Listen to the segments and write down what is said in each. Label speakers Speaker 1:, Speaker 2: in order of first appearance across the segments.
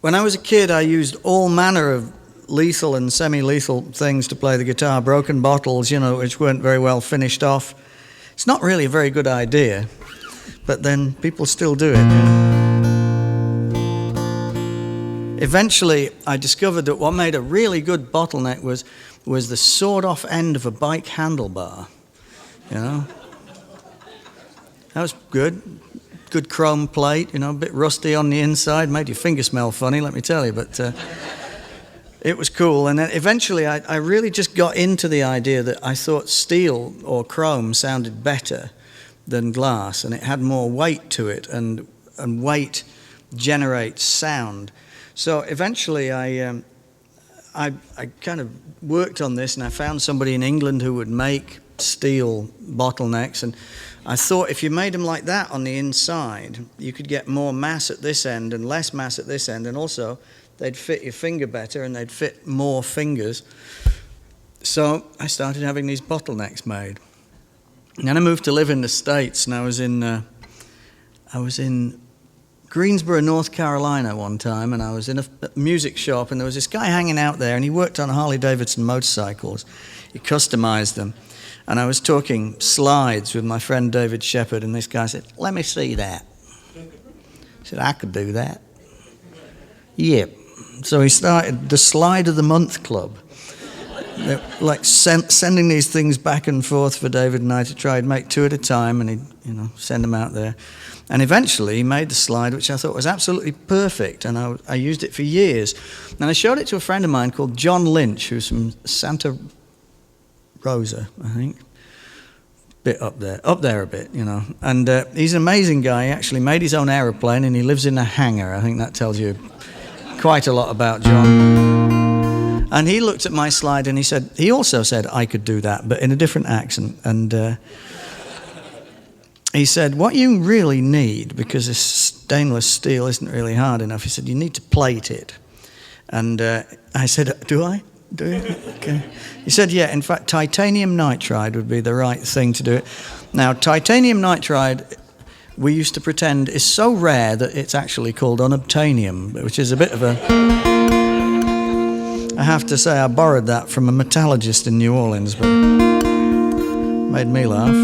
Speaker 1: When I was a kid, I used all manner of lethal and semi-lethal things to play the guitar, broken bottles, which weren't very well finished off. It's not really a very good idea, but then people still do it. Eventually, I discovered that what made a really good bottleneck was the sawed-off end of a bike handlebar, That was good. Good chrome plate, a bit rusty on the inside, made your finger smell funny, let me tell you, but it was cool. And then eventually I really just got into the idea that I thought steel or chrome sounded better than glass, and it had more weight to it, and weight generates sound. So eventually I kind of worked on this, and I found somebody in England who would make steel bottlenecks, and I thought if you made them like that on the inside, you could get more mass at this end and less mass at this end, and also they'd fit your finger better and they'd fit more fingers. So I started having these bottlenecks made. And then I moved to live in the States, and I was in Greensboro, North Carolina one time, and I was in a music shop, and there was this guy hanging out there, and he worked on Harley-Davidson motorcycles. He customized them. And I was talking slides with my friend David Shepard, and this guy said, "Let me see that." I said, "I could do that." Yep. So he started the Slide of the Month Club. Like sending these things back and forth for David and I to try and make two at a time, and he'd send them out there. And eventually he made the slide, which I thought was absolutely perfect, and I used it for years. And I showed it to a friend of mine called John Lynch, who's from Santa Rosa, I think. Bit up there a bit, And he's an amazing guy. He actually made his own aeroplane, and he lives in a hangar. I think that tells you quite a lot about John. And he looked at my slide, and he also said I could do that, but in a different accent. And he said, "What you really need, because this stainless steel isn't really hard enough," he said, "you need to plate it." And I said, "Do I? Do you?" Okay. He said, "Yeah, in fact, titanium nitride would be the right thing to do it." Now, titanium nitride, we used to pretend, is so rare that it's actually called unobtainium, which is a bit of a... I have to say, I borrowed that from a metallurgist in New Orleans, but made me laugh.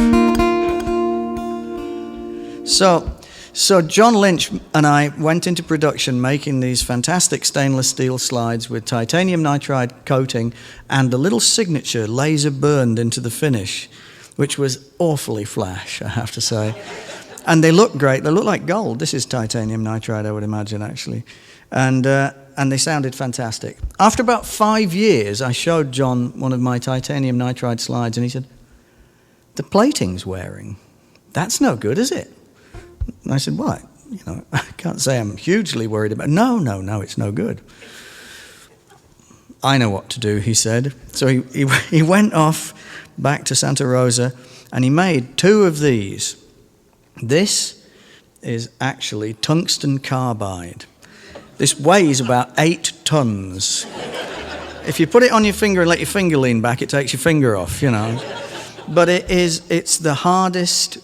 Speaker 1: So John Lynch and I went into production making these fantastic stainless steel slides with titanium nitride coating and a little signature laser burned into the finish, which was awfully flash, I have to say. And they look great. They look like gold. This is titanium nitride, I would imagine, actually. And they sounded fantastic. After about 5 years, I showed John one of my titanium nitride slides, and he said, "The plating's wearing. That's no good, is it?" And I said, "What? I can't say I'm hugely worried about it." No, it's no good." "I know what to do," he said. So he went off back to Santa Rosa, and he made 2 of these. This is actually tungsten carbide. This weighs about 8 tons. If you put it on your finger and let your finger lean back, it takes your finger off, But it's the hardest...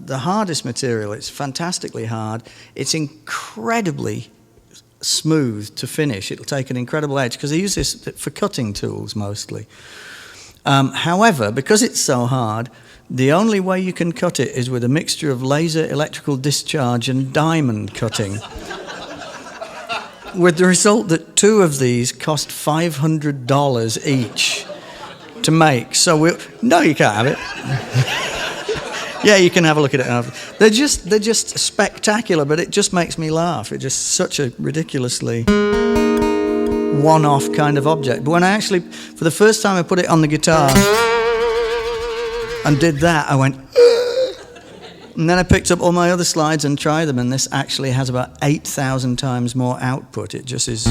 Speaker 1: the hardest material. It's fantastically hard. It's incredibly smooth to finish. It'll take an incredible edge, because they use this for cutting tools mostly. However, because it's so hard, the only way you can cut it is with a mixture of laser electrical discharge and diamond cutting. With the result that 2 of these cost $500 each to make. So no, you can't have it. Yeah, you can have a look at it after. They're just spectacular, but it just makes me laugh. It's just such a ridiculously one-off kind of object. But when I actually, for the first time I put it on the guitar and did that, I went, and then I picked up all my other slides and tried them, and this actually has about 8,000 times more output. It just is...